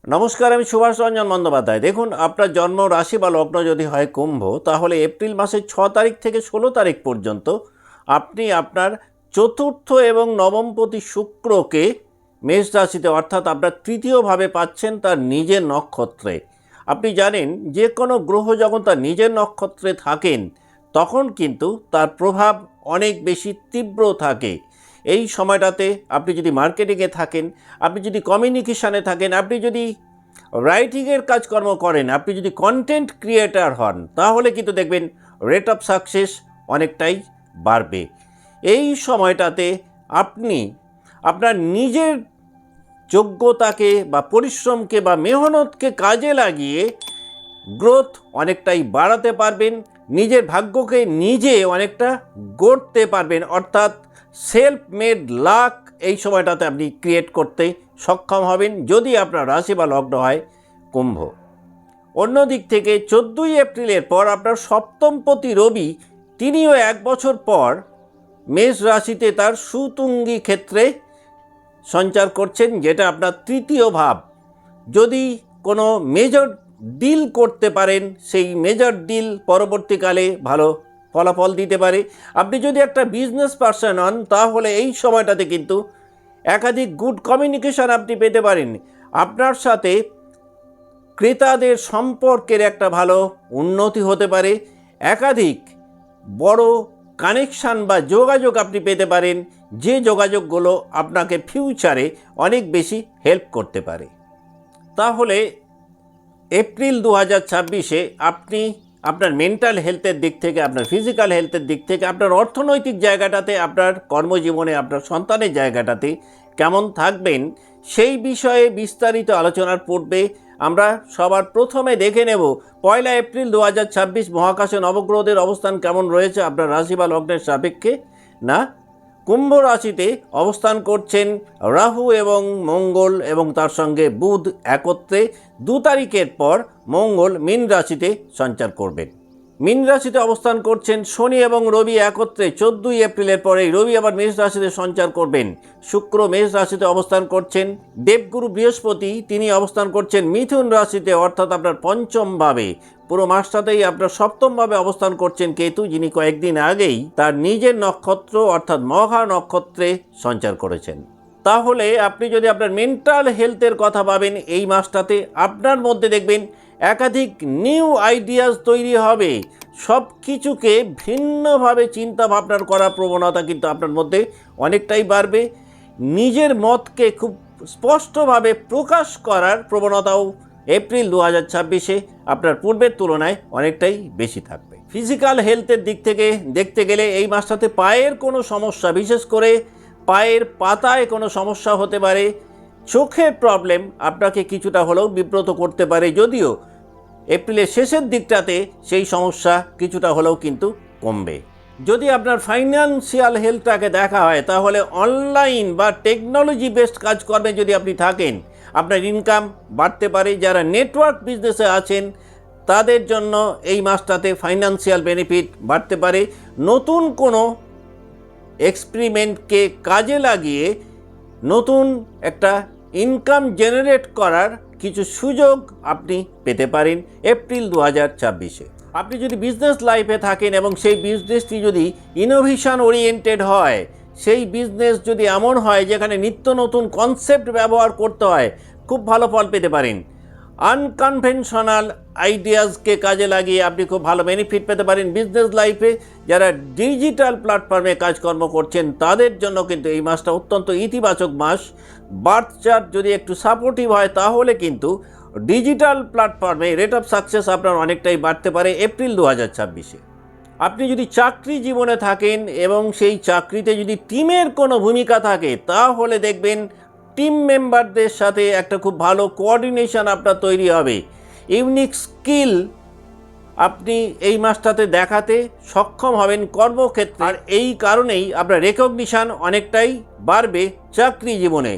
নমস্কার, আমি সুভাষ রঞ্জন বন্দ্যোপাধ্যায়। দেখুন, আপনার জন্ম রাশি বা লগ্ন যদি হয় কুম্ভ, তাহলে এপ্রিল মাসের 6 তারিখ থেকে 16 তারিখ পর্যন্ত আপনি আপনার চতুর্থ এবং নবমপতি শুক্রকে মেষ রাশিতে, অর্থাৎ আপনার তৃতীয়ভাবে পাচ্ছেন তার নিজের নক্ষত্রে। আপনি জানেন, যে কোনো গ্রহ যখন তার নিজের নক্ষত্রে থাকেন তখন কিন্তু তার প্রভাব অনেক বেশি তীব্র থাকে। এই সময়টাতে আপনি যদি মার্কেটিংয়ে থাকেন, আপনি যদি কমিউনিকেশানে থাকেন, আপনি যদি রাইটিংয়ের কাজকর্ম করেন, আপনি যদি কন্টেন্ট ক্রিয়েটার হন, তাহলে কিন্তু দেখবেন রেট অফ সাকসেস অনেকটাই বাড়বে। এই সময়টাতে আপনি আপনার নিজের যোগ্যতাকে বা পরিশ্রমকে বা মেহনতকে কাজে লাগিয়ে গ্রোথ অনেকটাই বাড়াতে পারবেন, নিজের ভাগ্যকে নিজে অনেকটা গড়তে পারবেন, অর্থাৎ সেলফ মেড লাক এই সময়টাতে আপনি ক্রিয়েট করতে সক্ষম হবেন যদি আপনার রাশি বা লগ্ন হয় কুম্ভ। অন্যদিক থেকে 14ই এপ্রিলের পর আপনার সপ্তমপতি রবি, তিনিও 1 বছর পর মেষ রাশিতে তার সুতুঙ্গী ক্ষেত্রে সঞ্চার করছেন, যেটা আপনার তৃতীয় ভাব। যদি কোনো মেজর ডিল করতে পারেন, সেই মেজর ডিল পরবর্তীকালে ভালো ফলাফল দিতে পারে। আপনি যদি একটা বিজনেস পার্সন হন, তাহলে এই সময়টাতে কিন্তু একাধিক গুড কমিউনিকেশন আপনি পেতে পারেন। আপনার সাথে ক্রেতাদের সম্পর্কের একটা ভালো উন্নতি হতে পারে। একাধিক বড় কানেকশান বা যোগাযোগ আপনি পেতে পারেন, যে যোগাযোগগুলো আপনাকে ফিউচারে অনেক বেশি হেল্প করতে পারে। তাহলে এপ্রিল 2026-এ আপনি আপনার মেন্টাল হেলথের দিক থেকে, আপনার ফিজিক্যাল হেলথের দিক থেকে, আপনার অর্থনৈতিক জায়গাটাতে, আপনার কর্মজীবনে, আপনার সন্তানের জায়গাটাতে কেমন থাকবেন, সেই বিষয়ে বিস্তারিত আলোচনার পূর্বে আমরা সবার প্রথমে দেখে নেব 1 এপ্রিল 2026 মহাকাশে নবগ্রহদের অবস্থান কেমন রয়েছে আপনার রাশি বা লগ্নের সাপেক্ষে। না, কুম্ভ রাশিতে অবস্থান করছেন রাহু এবং মঙ্গল, এবং তার সঙ্গে বুধ একত্রে। 2 তারিখের পর মঙ্গল মীন রাশিতে সঞ্চার করবেন। মীন রাশিতে অবস্থান করছেন শনি এবং রবি একত্রে। 14ই এপ্রিলের পরেই রবি আবার মেষ রাশিতে সঞ্চার করবেন। শুক্র মেষ রাশিতে অবস্থান করছেন। দেবগুরু বৃহস্পতি, তিনি অবস্থান করছেন মিথুন রাশিতে, অর্থাৎ আপনার পঞ্চম ভাবে। পুরো মাসটাতেই আপনার সপ্তমভাবে অবস্থান করছেন কেতু, যিনি কয়েকদিন আগেই তার নিজের নক্ষত্র অর্থাৎ মঘা নক্ষত্রে সঞ্চার করেছেন। তাহলে আপনি যদি আপনার মেন্টাল হেলথের কথা ভাবেন, এই মাসটাতে আপনার মধ্যে দেখবেন একাধিক নিউ আইডিয়াস তৈরি হবে। সব কিছুকে ভিন্নভাবে চিন্তা ভাবনার করার প্রবণতা কিন্তু আপনার মধ্যে অনেকটাই বাড়বে। নিজের মতকে খুব স্পষ্টভাবে প্রকাশ করার প্রবণতাও এপ্রিল 2026-এ আপনার পূর্বের তুলনায় অনেকটাই বেশি থাকবে। ফিজিক্যাল হেলথের দিক থেকে দেখতে গেলে এই মাসটাতে পায়ের কোনো সমস্যা, বিশেষ করে পায়ের পাতায় কোনো সমস্যা হতে পারে। চোখের প্রবলেম আপনাকে কিছুটা হলেও বিব্রত করতে পারে, যদিও এপ্রিলের শেষের দিকটাতে সেই সমস্যা কিছুটা হলেও কিন্তু কমবে। যদি আপনার ফাইন্যান্সিয়াল হেলথটাকে দেখা হয়, তাহলে অনলাইন বা টেকনোলজি বেসড কাজকর্মে যদি আপনি থাকেন, আপনার ইনকাম বাড়তে পারে। যারা নেটওয়ার্ক বিজনেসে আছেন, তাদের জন্য এই মাসটাতে ফাইন্যান্সিয়াল বেনিফিট বাড়তে পারে। নতুন কোনো এক্সপেরিমেন্টকে কাজে লাগিয়ে নতুন একটা ইনকাম জেনারেট করার কিছু সুযোগ আপনি পেতে পারেন এপ্রিল 2026-এ। আপনি যদি বিজনেস লাইফে থাকেন এবং সেই বিজনেসটি যদি ইনোভেশন ওরিয়েন্টেড হয়, সেই বিজনেস যদি এমন হয় যেখানে নিত্য নতুন কনসেপ্ট ব্যবহার করতে হয়, খুব ভালো ফল পেতে পারেন। আনকনভেনশনাল আইডিয়াসকে কাজে লাগিয়ে আপনি খুব ভালো বেনিফিট পেতে পারেন বিজনেস লাইফে। যারা ডিজিটাল প্ল্যাটফর্মে কাজকর্ম করছেন, তাদের জন্য কিন্তু এই মাসটা অত্যন্ত ইতিবাচক মাস। বার্থ চার্ট যদি একটু সাপোর্টিভ হয়, তাহলে কিন্তু ডিজিটাল প্ল্যাটফর্মে রেট অফ সাকসেস আপনার অনেকটাই বাড়তে পারে এপ্রিল 2026-এ। আপনি যদি চাকরি জীবনে থাকেন এবং সেই চাকরিতে যদি টিমের কোনো ভূমিকা থাকে, তাহলে দেখবেন টিম মেম্বারদের সাথে একটা খুব ভালো কোঅর্ডিনেশন আপনার তৈরি হবে। ইউনিক স্কিল আপনি এই মাসটাতে দেখাতে সক্ষম হবেন কর্মক্ষেত্রে, আর এই কারণেই আপনার রেকগনিশন অনেকটাই বাড়বে চাকরি জীবনে।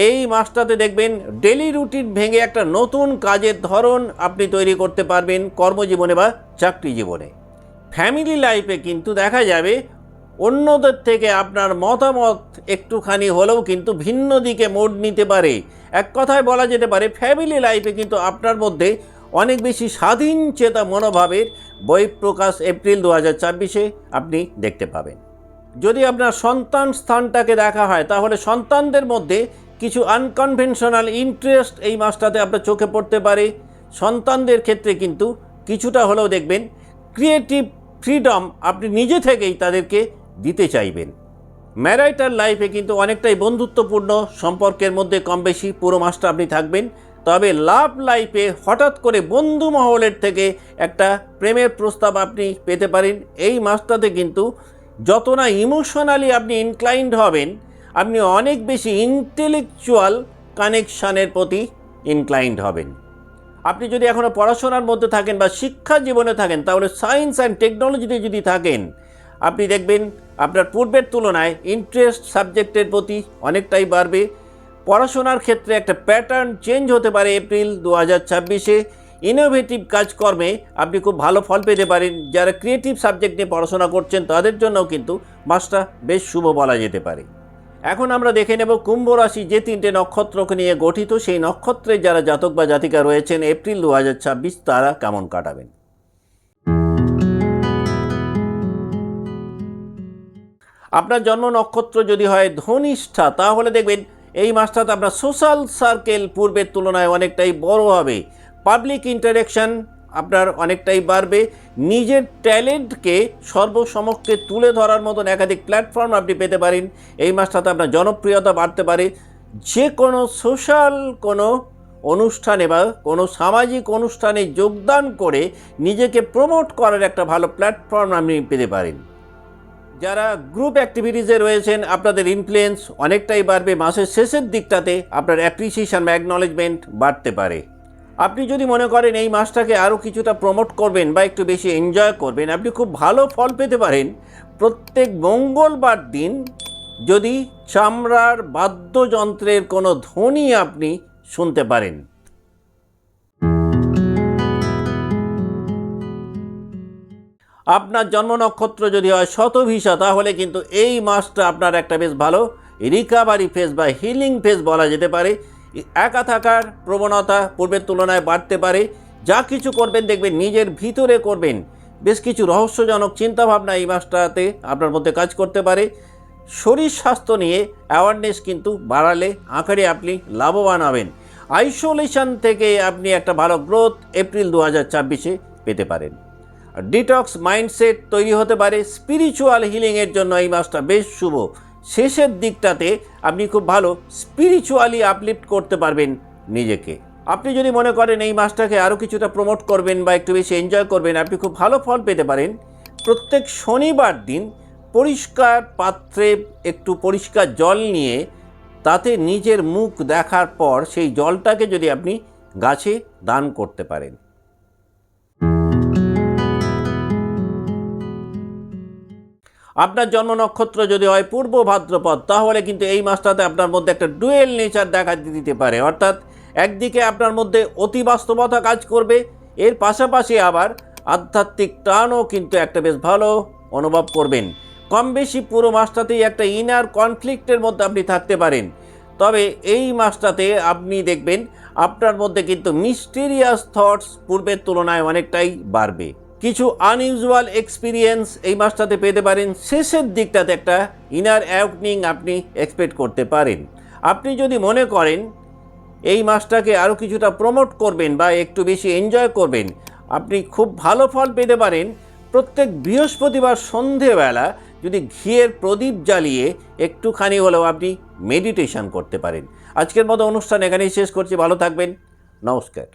এই মাসটাতে দেখবেন ডেলি রুটিন ভেঙে একটা নতুন কাজের ধরন আপনি তৈরি করতে পারবেন কর্মজীবনে বা চাকরি জীবনে। ফ্যামিলি লাইফে কিন্তু দেখা যাবে অন্যদের থেকে আপনার মতামত একটুখানি হলেও কিন্তু ভিন্ন দিকে মোড় নিতে পারে। এক কথায় বলা যেতে পারে ফ্যামিলি লাইফে কিন্তু আপনার মধ্যে অনেক বেশি স্বাধীন চেতা মনোভাবের বহিঃপ্রকাশ এপ্রিল 2024 আপনি দেখতে পাবেন। যদি আপনার সন্তান স্থানটাকে দেখা হয় তাহলে সন্তানদের মধ্যে কিছু আনকনভেনশনাল ইন্টারেস্ট এই মাসটাতে আপনার চোখে পড়তে পারে। সন্তানদের ক্ষেত্রে কিন্তু কিছুটা হলেও দেখবেন ক্রিয়েটিভ ফ্রিডম আপনি নিজে থেকেই তাদেরকে দিতে চাইবেন। ম্যারিটাল লাইফে কিন্তু অনেকটাই বন্ধুত্বপূর্ণ সম্পর্কের মধ্যে কম বেশি পুরো মাসটা আপনি থাকবেন। তবে লাভ লাইফে হঠাৎ করে বন্ধু মহলের থেকে একটা প্রেমের প্রস্তাব আপনি পেতে পারেন। এই মাসটাতে কিন্তু যত না ইমোশনালি আপনি ইনক্লাইন্ড হবেন, আপনি অনেক বেশি ইন্টেলেকচুয়াল কানেকশানের প্রতি ইনক্লাইন্ড হবেন। আপনি যদি এখনও পড়াশোনার মধ্যে থাকেন বা শিক্ষা জীবনে থাকেন তাহলে সায়েন্স অ্যান্ড টেকনোলজিতে যদি থাকেন আপনি দেখবেন আপনার পূর্বের তুলনায় ইন্টারেস্ট সাবজেক্টের প্রতি অনেকটাই বাড়বে। পড়াশোনার ক্ষেত্রে একটা প্যাটার্ন চেঞ্জ হতে পারে এপ্রিল 2024-এ। ইনোভেটিভ কাজকর্মে আপনি খুব ভালো ফল পেতে পারেন। যারা ক্রিয়েটিভ সাবজেক্ট নিয়ে পড়াশোনা করছেন তাদের জন্যও কিন্তু মাসটা বেশ শুভ বলা যেতে পারে। এখন আমরা দেখে নেব কুম্ভ রাশি যে 3টে নক্ষত্রকে নিয়ে গঠিত সেই নক্ষত্রে যারা জাতক বা জাতিকা রয়েছেন এপ্রিল 2024 তারা কেমন কাটাবেন। আপনার জন্ম নক্ষত্র যদি হয় ধনিষ্ঠা তাহলে দেখবেন এই মাসটাতে আপনার সোশ্যাল সার্কেল পূর্বের তুলনায় অনেকটাই বড় হবে। পাবলিক ইন্টারেকশন আপনার অনেকটাই বাড়বে। নিজের ট্যালেন্টকে সর্বসমক্ষে তুলে ধরার মতন একাধিক প্ল্যাটফর্ম আপনি পেতে পারেন। এই মাসটাতে আপনার জনপ্রিয়তা বাড়তে পারে। যে কোনো সোশ্যাল কোনো অনুষ্ঠানে বা কোনো সামাজিক অনুষ্ঠানে যোগদান করে নিজেকে প্রমোট করার একটা ভালো প্ল্যাটফর্ম আপনি পেতে পারেন। যারা গ্রুপ অ্যাক্টিভিটিসে রয়েছেন আপনাদের ইনফ্লুয়েন্স অনেকটাই বাড়বে। মাসের শেষের দিকটাতে আপনার অ্যাপ্রিসিয়েশন বা অ্যাকনলেজমেন্ট বাড়তে পারে। আপনি যদি মনে করেন এই মাসটাকে আরও কিছুটা প্রমোট করবেন বা একটু বেশি এনজয় করবেন, আপনি খুব ভালো ফল পেতে পারেন প্রত্যেক মঙ্গলবার দিন যদি চামড়ার বাদ্যযন্ত্রের কোনো ধ্বনি আপনি শুনতে পারেন। আপনার জন্ম নক্ষত্র যদি হয় শতভিষা তাহলে কিন্তু এই মাসটা আপনার একটা বেশ ভালো রিকাভারি ফেজ বা হিলিং ফেজ বলা যেতে পারে। একা থাকার প্রবণতা পূর্বের তুলনায় বাড়তে পারে। যা কিছু করবেন দেখবেন নিজের ভিতরে করবেন। বেশ কিছু রহস্যজনক চিন্তাভাবনা এই মাসটাতে আপনার মধ্যে কাজ করতে পারে। শরীর স্বাস্থ্য নিয়ে অ্যাওয়ারনেস কিন্তু বাড়ালে আকারে আপনি লাভবান হবেন। আইসোলেশন থেকে আপনি একটা ভালো গ্রোথ এপ্রিল 2024-এ পেতে পারেন। ডিটক্স মাইন্ডসেট তৈরি হতে পারে। স্পিরিচুয়াল হিলিংয়ের জন্য এই মাসটা বেশ শুভ। শেষের দিকটাতে আপনি খুব ভালো স্পিরিচুয়ালি আপলিফ্ট করতে পারবেন নিজেকে। আপনি যদি মনে করেন এই মাসটাকে আরও কিছুটা প্রমোট করবেন বা একটু বেশি এনজয় করবেন, আপনি খুব ভালো ফল পেতে পারেন। প্রত্যেক শনিবার দিন পরিষ্কার পাত্রে একটু পরিষ্কার জল নিয়ে তাতে নিজের মুখ দেখার পর সেই জলটাকে যদি আপনি গাছে দান করতে পারেন। আপনার জন্ম নক্ষত্র যদি হয় পূর্ব ভাদ্রপদ তাহলে কিন্তু এই মাসটাতে আপনার মধ্যে একটা ডুয়েল নেচার দেখা দিতে পারে। অর্থাৎ একদিকে আপনার মধ্যে অতি বাস্তবতা কাজ করবে, এর পাশাপাশি আবার আধ্যাত্মিক টানও কিন্তু একটা বেশ ভালো অনুভব করবেন। কম বেশি পুরো মাসটাতেই একটা ইনার কনফ্লিক্টের মধ্যে আপনি থাকতে পারেন। তবে এই মাসটাতে আপনি দেখবেন আপনার মধ্যে কিন্তু মিস্টেরিয়াস থটস পূর্বের তুলনায় অনেকটাই বাড়বে। কিছু আনইউজুয়াল এক্সপিরিয়েন্স এই মাসটাতে পেতে পারেন। শেষের দিকটাতে একটা ইনার অ্যাওয়েকনিং আপনি এক্সপেক্ট করতে পারেন। আপনি যদি মনে করেন এই মাসটাকে আরও কিছুটা প্রমোট করবেন বা একটু বেশি এনজয় করবেন, আপনি খুব ভালো ফল পেতে পারেন প্রত্যেক বৃহস্পতিবার সন্ধেবেলা যদি ঘিয়ের প্রদীপ জ্বালিয়ে একটুখানি হলেও আপনি মেডিটেশন করতে পারেন। আজকের মতো অনুষ্ঠান এখানেই শেষ করছি। ভালো থাকবেন। নমস্কার।